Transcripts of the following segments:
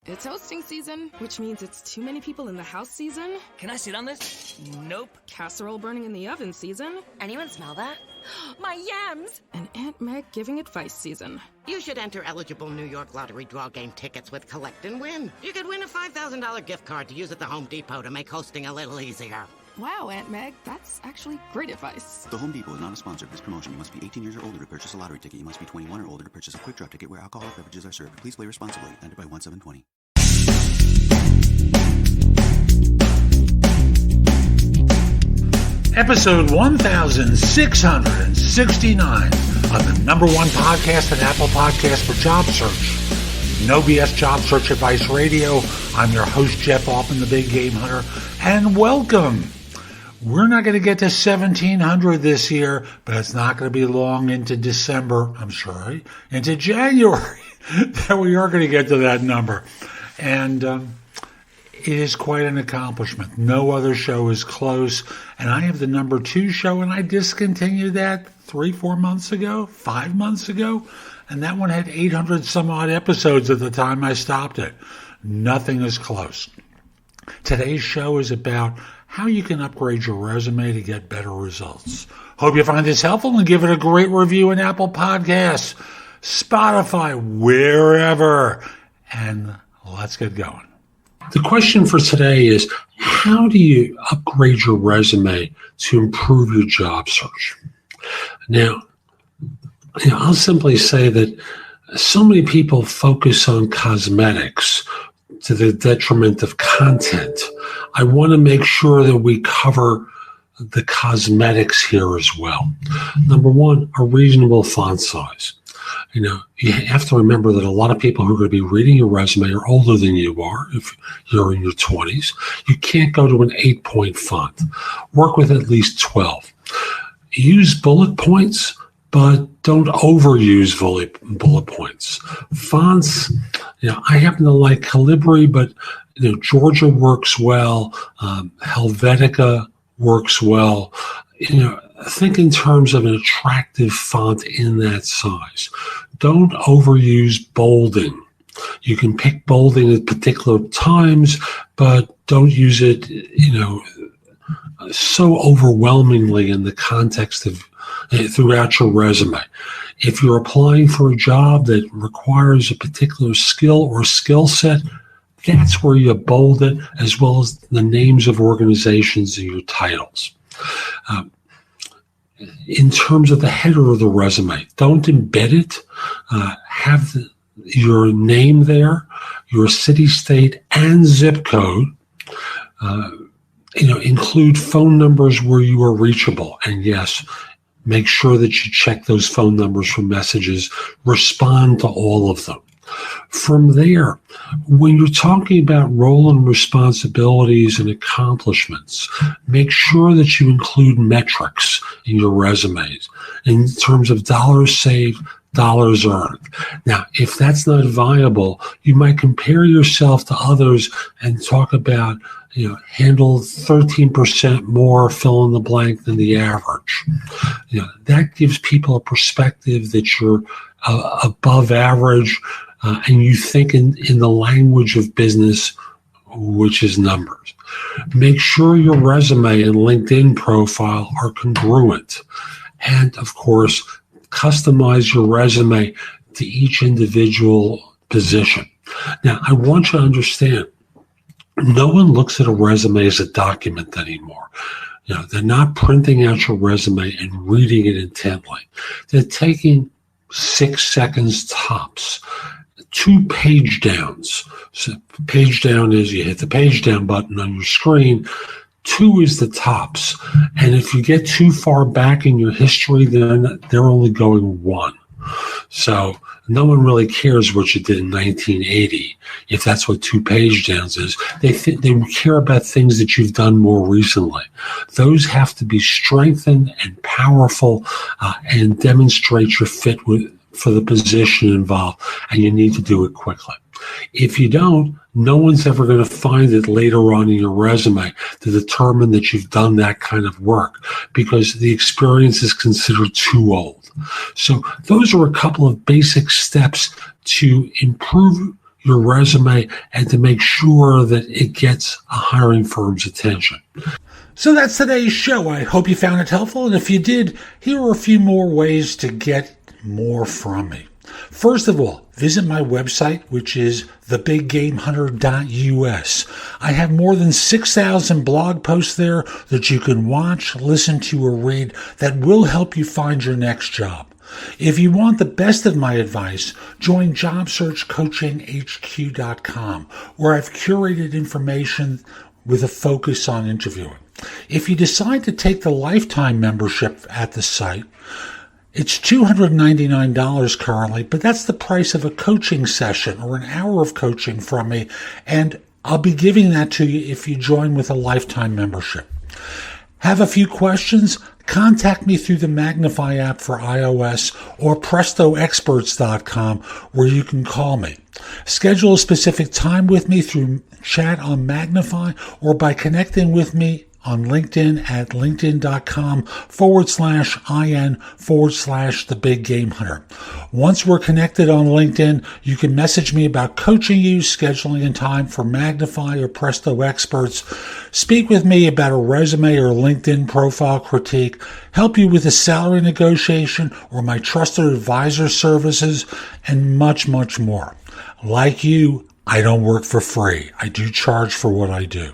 It's hosting season, which means it's too many people in the house season. Can I sit on this? Nope. Casserole burning in the oven season. Anyone smell that? My yams! And Aunt Meg giving advice season. You should enter eligible New York Lottery draw game tickets with Collect and Win. You could win a $5,000 gift card to use at the Home Depot to make hosting a little easier. Wow, Aunt Meg, that's actually great advice. The Home Depot is not a sponsor of this promotion. You must be 18 years or older to purchase a lottery ticket. You must be 21 or older to purchase a quick drop ticket where alcoholic beverages are served. Please play responsibly. Entered by 1-7-20. Episode 1669 of the number one podcast and Apple Podcast for job search. No BS Job Search Advice Radio. I'm your host, Jeff Altman, the Big Game Hunter, and welcome. We're not going to get to 1,700 this year, but it's not going to be long into December, I'm sorry, into January that we are going to get to that number. And it is quite an accomplishment. No other show is close. And I have the number 2 show, and I discontinued that 3-4 months ago, 5 months ago. And that one had 800 some odd episodes at the time I stopped it. Nothing is close. Today's show is about how you can upgrade your resume to get better results. Hope you find this helpful and give it a great review in Apple Podcasts, Spotify, wherever. And let's get going. The question for today is, how do you upgrade your resume to improve your job search? Now, I'll simply say that so many people focus on cosmetics to the detriment of content. I want to make sure that we cover the cosmetics here as well. Number one, a reasonable font size. You have to remember that a lot of people who are going to be reading your resume are older than you are. If you're in your 20s, you can't go to an 8-point font. Work with at least 12. Use bullet points, but don't overuse bullet points. Fonts, I happen to like Calibri, but Georgia works well. Helvetica works well. Think in terms of an attractive font in that size. Don't overuse bolding. You can pick bolding at particular times, but don't use it, so overwhelmingly in the context of throughout your resume. If you're applying for a job that requires a particular skill or skill set, that's where you bold it, as well as the names of organizations and your titles. In terms of the header of the resume, don't embed it. Have your name there, your city, state, and zip code. Include phone numbers where you are reachable. And yes, make sure that you check those phone numbers for messages. Respond to all of them. From there, when you're talking about role and responsibilities and accomplishments, make sure that you include metrics in your resumes in terms of dollars saved, dollars earned. Now, if that's not viable, you might compare yourself to others and talk about, handle 13% more fill in the blank than the average. That gives people a perspective that you're above average, and you think in the language of business, which is numbers. Make sure your resume and LinkedIn profile are congruent. And, of course, customize your resume to each individual position. Now, I want you to understand, no one looks at a resume as a document anymore. They're not printing out your resume and reading it intently. They're taking 6 seconds tops. 2 page downs. So page down is you hit the page down button on your screen. 2 is the tops. And if you get too far back in your history, then they're only going 1. So no one really cares what you did in 1980, if that's what 2 page downs is. They care about things that you've done more recently. Those have to be strengthened and powerful and demonstrate your fit for the position involved, and you need to do it quickly. If you don't, no one's ever going to find it later on in your resume to determine that you've done that kind of work, because the experience is considered too old. So those are a couple of basic steps to improve your resume and to make sure that it gets a hiring firm's attention. So that's today's show. I hope you found it helpful. And if you did, here are a few more ways to get more from me. First of all, visit my website, which is thebiggamehunter.us. I have more than 6,000 blog posts there that you can watch, listen to, or read that will help you find your next job. If you want the best of my advice, join JobSearchCoachingHQ.com, where I've curated information with a focus on interviewing. If you decide to take the lifetime membership at the site, it's $299 currently, but that's the price of a coaching session or an hour of coaching from me, and I'll be giving that to you if you join with a lifetime membership. Have a few questions? Contact me through the Magnify app for iOS or PrestoExperts.com, where you can call me. Schedule a specific time with me through chat on Magnify or by connecting with me on LinkedIn at linkedin.com/IN/The Big Game Hunter. Once we're connected on LinkedIn, you can message me about coaching you, scheduling a time for Magnify or Presto Experts, speak with me about a resume or LinkedIn profile critique, help you with a salary negotiation or my trusted advisor services, and much, much more. Like you, I don't work for free. I do charge for what I do.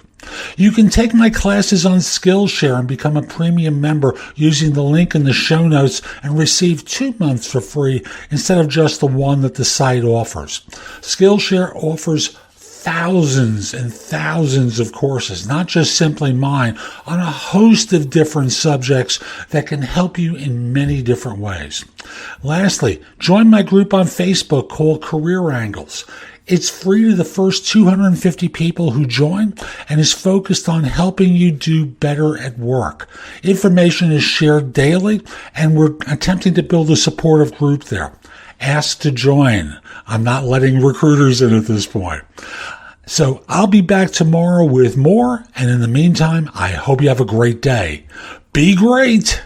You can take my classes on Skillshare and become a premium member using the link in the show notes and receive 2 months for free instead of just the one that the site offers. Skillshare offers thousands and thousands of courses, not just simply mine, on a host of different subjects that can help you in many different ways. Lastly, join my group on Facebook called Career Angles. It's free to the first 250 people who join and is focused on helping you do better at work. Information is shared daily, and we're attempting to build a supportive group there. Ask to join. I'm not letting recruiters in at this point. So I'll be back tomorrow with more, and in the meantime, I hope you have a great day. Be great!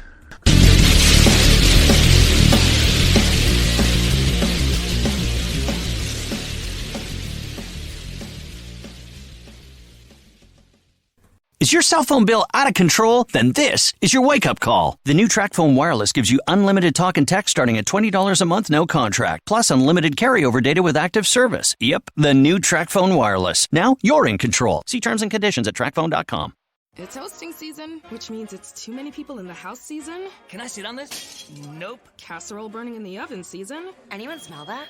Is your cell phone bill out of control? Then this is your wake-up call. The new TracFone Wireless gives you unlimited talk and text starting at $20 a month, no contract, plus unlimited carryover data with active service. Yep, the new TracFone Wireless. Now you're in control. See terms and conditions at TracFone.com. It's hosting season, which means it's too many people in the house season. Can I sit on this? Nope. Casserole burning in the oven season. Anyone smell that?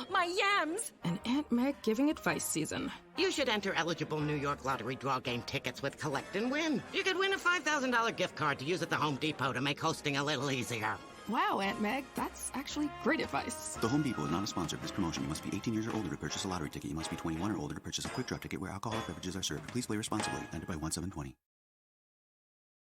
My yams! And Aunt Meg giving advice season. You should enter eligible New York lottery draw game tickets with Collect and Win. You could win a $5,000 gift card to use at the Home Depot to make hosting a little easier. Wow, Aunt Meg, that's actually great advice. The Home Depot is not a sponsor of this promotion. You must be 18 years or older to purchase a lottery ticket. You must be 21 or older to purchase a quick drop ticket where alcoholic beverages are served. Please play responsibly. Ended by 1/7/20.